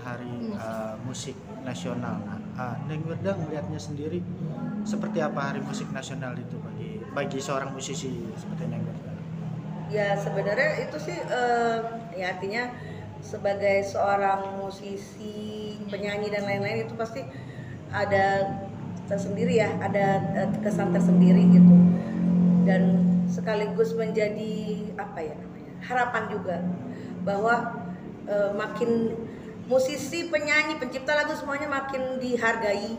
Hari Musik Nasional. Neng Wirda melihatnya sendiri seperti apa Hari Musik Nasional itu bagi seorang musisi seperti Neng Wirda? Ya sebenarnya itu sih ya artinya sebagai seorang musisi, penyanyi dan lain-lain itu pasti ada tersendiri ya, ada kesan tersendiri gitu. Dan sekaligus menjadi apa ya namanya, harapan juga bahwa makin musisi, penyanyi, pencipta lagu semuanya makin dihargai,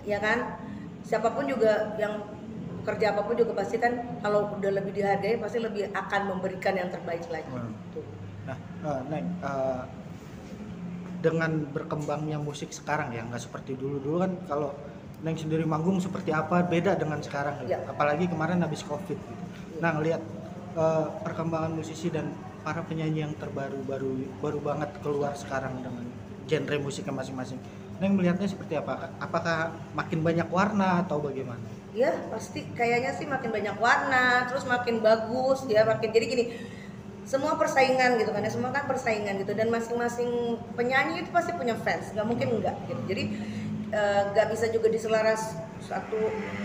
ya kan? Siapapun juga yang kerja apapun juga pasti kan kalau udah lebih dihargai pasti lebih akan memberikan yang terbaik lagi. Nah, Neng, dengan berkembangnya musik sekarang ya, nggak seperti dulu kan kalau Neng sendiri manggung seperti apa beda dengan sekarang ya. Apalagi kemarin habis COVID gitu. Nah, ngelihat perkembangan musisi dan para penyanyi yang baru banget keluar sekarang dengan genre musiknya masing-masing. Neng melihatnya seperti apa? Apakah makin banyak warna atau bagaimana? Ya pasti kayaknya sih makin banyak warna, terus makin bagus ya, makin jadi gini. Semua persaingan gitu kan ya, semua kan persaingan gitu, dan masing-masing penyanyi itu pasti punya fans, nggak mungkin enggak gitu. Jadi nggak bisa juga diselaras satu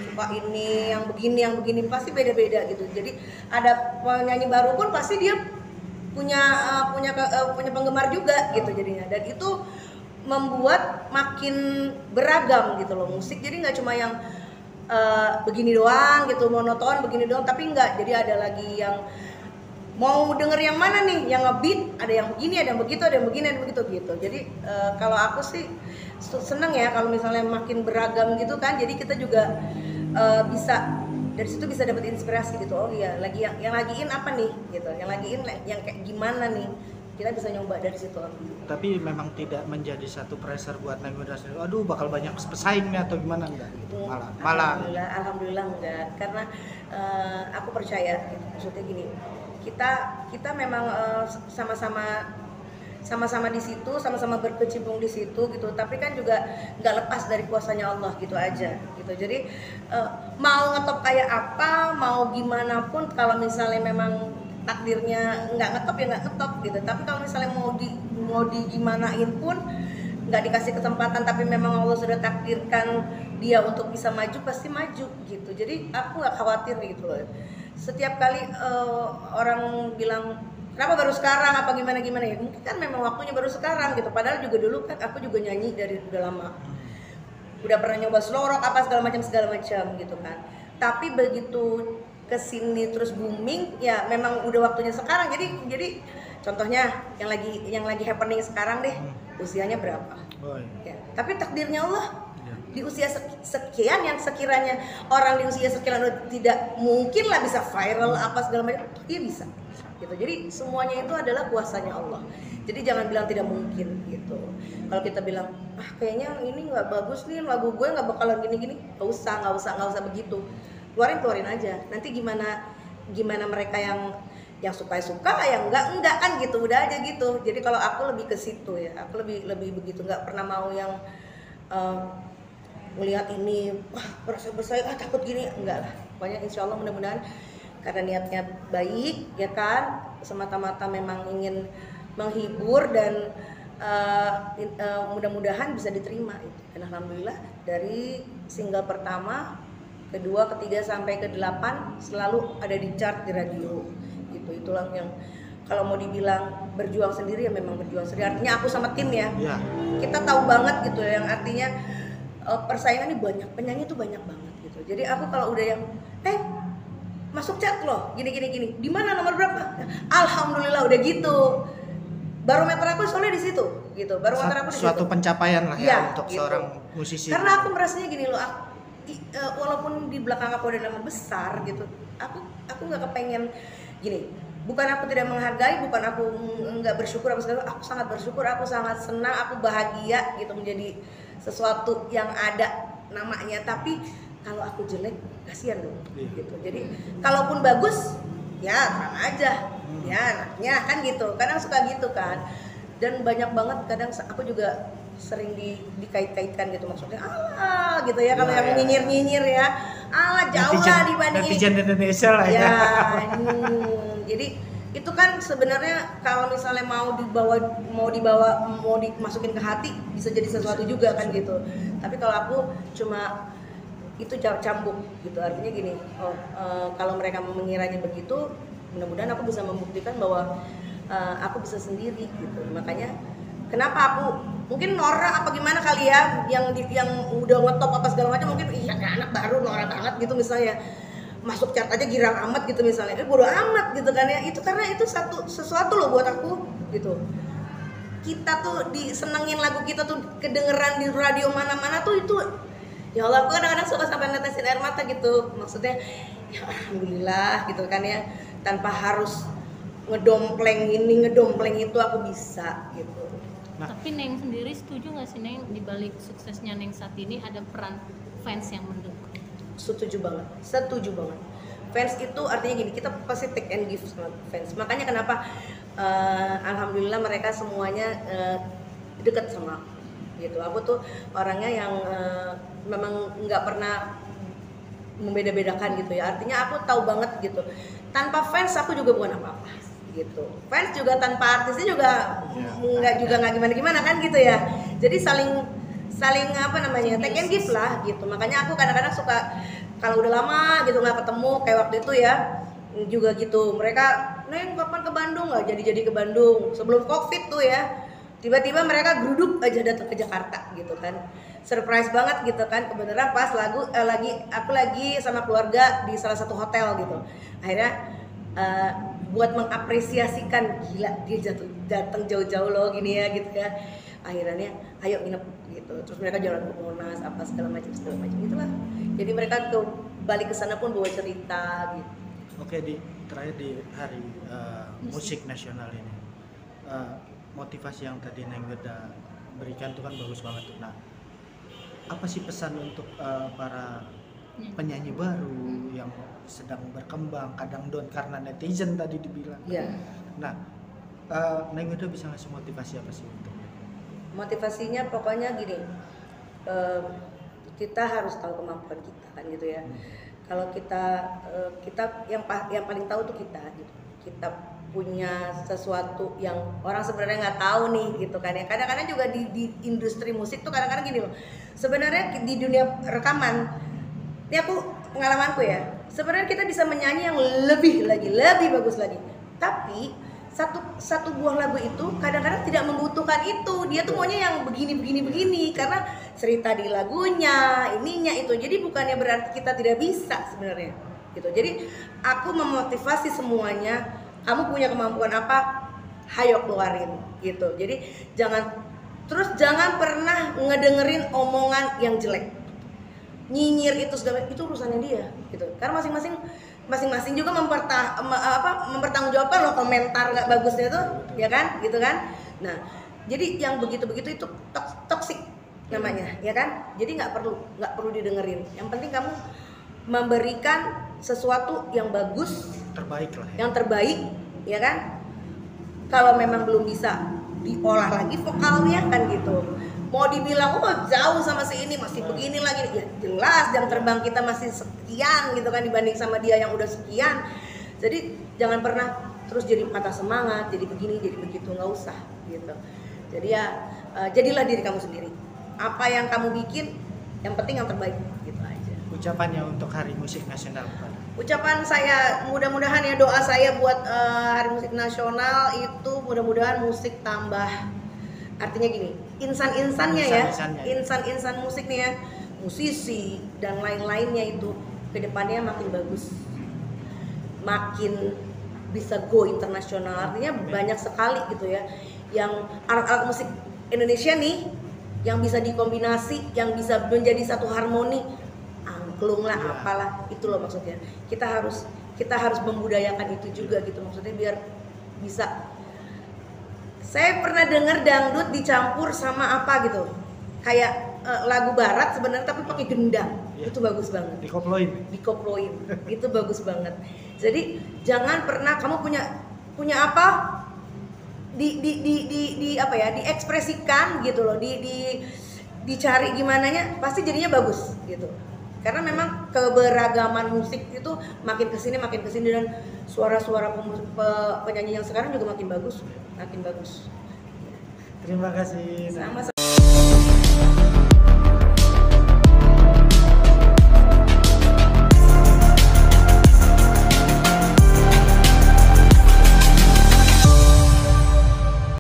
suka ini yang begini pasti beda-beda gitu. Jadi ada penyanyi baru pun pasti dia punya penggemar juga gitu jadinya, dan itu membuat makin beragam gitu loh musik. Jadi nggak cuma yang begini doang gitu, monoton begini doang, tapi enggak. Jadi ada lagi yang mau denger yang mana nih, yang ngebeat, ada yang begini, ada yang begitu, ada yang begini, ada yang begitu gitu. Jadi kalau aku sih seneng ya kalau misalnya makin beragam gitu kan. Jadi kita juga bisa dari situ bisa dapat inspirasi gitu. Oh iya, lagi yang lagiin apa nih gitu, yang lagiin yang kayak gimana nih, kita bisa nyoba dari situ. Tapi memang tidak menjadi satu pressure buat Neng Wirda sendiri. Aduh, bakal banyak pesaingnya atau gimana enggak gitu. Malah. Alhamdulillah enggak, karena aku percaya gitu. Maksudnya gini, kita memang sama-sama di situ, sama-sama berkecimpung di situ gitu. Tapi kan juga nggak lepas dari kuasanya Allah gitu aja gitu. Jadi mau ngetop kayak apa, mau gimana pun, kalau misalnya memang takdirnya nggak ngetop ya nggak ngetop gitu. Tapi kalau misalnya mau digimanain pun nggak dikasih kesempatan, tapi memang Allah sudah takdirkan dia untuk bisa maju, pasti maju gitu. Jadi aku nggak khawatir gitu loh. Setiap kali orang bilang kenapa baru sekarang apa gimana ya, mungkin kan memang waktunya baru sekarang gitu. Padahal juga dulu kan aku juga nyanyi dari udah lama, udah pernah nyoba slow rock apa segala macam gitu kan. Tapi begitu kesini terus booming ya, memang udah waktunya sekarang. Jadi contohnya yang lagi happening sekarang deh, usianya berapa? Ya, tapi takdirnya Allah di usia sekian, yang sekiranya orang di usia sekian tidak mungkin lah bisa viral apa segala macam, dia bisa gitu. Jadi semuanya itu adalah kuasanya Allah. Jadi jangan bilang tidak mungkin gitu. Kalau kita bilang kayaknya ini nggak bagus nih, lagu gue nggak bakalan gini, nggak usah begitu. Keluarin aja. Nanti gimana mereka yang suka, yang enggak kan gitu, udah aja gitu. Jadi kalau aku lebih ke situ ya, aku lebih begitu, nggak pernah mau yang melihat ini merasa bersaing takut gini, enggak lah. Pokoknya insya Allah mudah-mudahan karena niatnya baik ya kan, semata-mata memang ingin menghibur dan mudah-mudahan bisa diterima itu. Dan alhamdulillah dari single pertama, kedua, ketiga sampai ke-8 selalu ada di chart di radio gitu. Itulah yang kalau mau dibilang berjuang sendiri ya memang berjuang sendiri. Artinya aku sama tim ya. Kita tahu banget gitu ya, yang artinya persaingan ini banyak, penyanyi tuh banyak banget gitu. Jadi aku kalau udah yang masuk chat loh gini, di mana nomor berapa, alhamdulillah udah gitu. Barometer aku soalnya di situ gitu. Barometer aku di situ. Suatu pencapaian lah ya untuk gitu. Seorang musisi. Karena aku merasanya gini loh, walaupun di belakang aku ada nama besar gitu, aku nggak kepengen gini. Bukan aku tidak menghargai, bukan aku nggak bersyukur apa segala. Aku sangat bersyukur, aku sangat senang, aku bahagia gitu menjadi sesuatu yang ada namanya. Tapi kalau aku jelek, kasihan dong gitu. Jadi kalaupun bagus, ya terang aja, ya anaknya kan gitu. Kadang suka gitu kan. Dan banyak banget kadang aku juga sering dikait-kaitkan gitu, maksudnya gitu ya, kalau yang nyinyir ya jauh lah dibandingin netizen Indonesia lah ya. Jadi itu kan sebenarnya kalau misalnya mau dimasukin ke hati bisa jadi sesuatu juga kan gitu. Tapi kalau aku cuma itu cambuk gitu, artinya gini, kalau mereka mengiranya begitu, mudah-mudahan aku bisa membuktikan bahwa aku bisa sendiri gitu. Makanya kenapa aku mungkin norak apa gimana kali ya, yang udah ngetop apa segala macam, mungkin iya anak baru norak banget gitu misalnya, masuk chart aja girang amat gitu misalnya, bodo amat gitu kan ya. Itu karena itu sesuatu loh buat aku gitu. Kita tuh disenengin lagu kita tuh kedengeran di radio mana-mana tuh, itu ya Allah, aku kadang-kadang suka sampai netesin air mata gitu. Maksudnya ya alhamdulillah gitu kan ya, tanpa harus ngedompleng ini ngedompleng itu aku bisa gitu. Nah. Tapi Neng sendiri setuju nggak sih Neng, di balik suksesnya Neng saat ini ada peran fans yang mendukung? Setuju banget. Fans itu artinya gini, kita pasti take and give sama fans. Makanya kenapa alhamdulillah mereka semuanya deket sama aku gitu. Aku tuh orangnya yang memang nggak pernah membeda-bedakan gitu ya. Artinya aku tahu banget gitu, tanpa fans aku juga bukan apa-apa gitu. Fans juga tanpa artisnya juga nggak gimana-gimana kan gitu ya. Jadi saling apa namanya, take and give lah gitu. Makanya aku kadang-kadang suka kalau udah lama gitu nggak ketemu, kayak waktu itu ya juga gitu, mereka Neng kapan ke Bandung, nggak jadi ke Bandung sebelum COVID tuh ya, tiba-tiba mereka geruduk aja datang ke Jakarta gitu kan, surprise banget gitu kan. Kebenaran pas aku lagi sama keluarga di salah satu hotel gitu, akhirnya buat mengapresiasikan, gila dia datang jauh-jauh loh gini ya gitu ya, akhirnya ayo nginep gitu. Terus mereka jalan ke Monas apa segala macam itulah. Jadi mereka balik ke sana pun bawa cerita gitu. Oke, terakhir di hari musik nasional ini, motivasi yang tadi Neng Weda berikan itu kan bagus banget tuh. Nah, apa sih pesan untuk para penyanyi baru yang sedang berkembang, kadang down karena netizen tadi dibilang? Yeah. Nah, Neng Weda bisa ngasih motivasi apa sih untuk? Motivasinya pokoknya gini, kita harus tahu kemampuan kita kan gitu ya. Kalau kita yang paling tahu tuh kita gitu. Kita punya sesuatu yang orang sebenarnya nggak tahu nih gitu kan ya. Kadang-kadang juga di industri musik tuh kadang-kadang gini loh. Sebenarnya di dunia rekaman, ini aku pengalamanku ya. Sebenarnya kita bisa menyanyi yang lebih bagus lagi. Tapi satu buah lagu itu kadang-kadang tidak membutuhkan itu. Dia tuh maunya yang begini karena cerita di lagunya, ininya itu. Jadi bukannya berarti kita tidak bisa sebenarnya gitu. Jadi aku memotivasi semuanya, kamu punya kemampuan apa, hayo keluarin gitu. Jadi jangan pernah ngedengerin omongan yang jelek, nyinyir itu urusannya dia gitu. Karena masing-masing juga mempertanggungjawabkan loh komentar nggak bagusnya tuh, ya kan, gitu kan. Nah, jadi yang begitu itu toksik namanya, ya kan. Jadi nggak perlu didengerin. Yang penting kamu memberikan sesuatu yang bagus, terbaik lah ya. Yang terbaik, ya kan. Kalau memang belum bisa diolah lagi vokalnya kan gitu. Mau dibilang jauh sama si ini masih begini lagi, ya jelas jam terbang kita masih sekian gitu kan dibanding sama dia yang udah sekian. Jadi jangan pernah terus jadi patah semangat, jadi begini jadi begitu, nggak usah gitu. Jadi ya jadilah diri kamu sendiri. Apa yang kamu bikin, yang penting yang terbaik gitu aja. Ucapannya untuk Hari Musik Nasional, Pak. Ucapan saya, mudah-mudahan ya, doa saya buat Hari Musik Nasional itu mudah-mudahan musik tambah, artinya gini, insan-insannya ya, insan-insan musik nih ya, musisi dan lain-lainnya itu kedepannya makin bagus, makin bisa go internasional. Artinya banyak sekali gitu ya, yang alat-alat musik Indonesia nih yang bisa dikombinasi, yang bisa menjadi satu harmoni, angklung lah, apalah, itu loh maksudnya. Kita harus membudayakan itu juga gitu, maksudnya biar bisa. Saya pernah dengar dangdut dicampur sama apa gitu, kayak lagu barat sebenarnya tapi pakai gendang, itu bagus banget. Dikoploin, itu bagus banget. Jadi jangan pernah kamu punya apa di apa ya, diekspresikan gitu loh, dicari gimana nya pasti jadinya bagus gitu. karena memang keberagaman musik itu makin kesini dan suara-suara penyanyi yang sekarang juga makin bagus. Terima kasih. Sama-sama.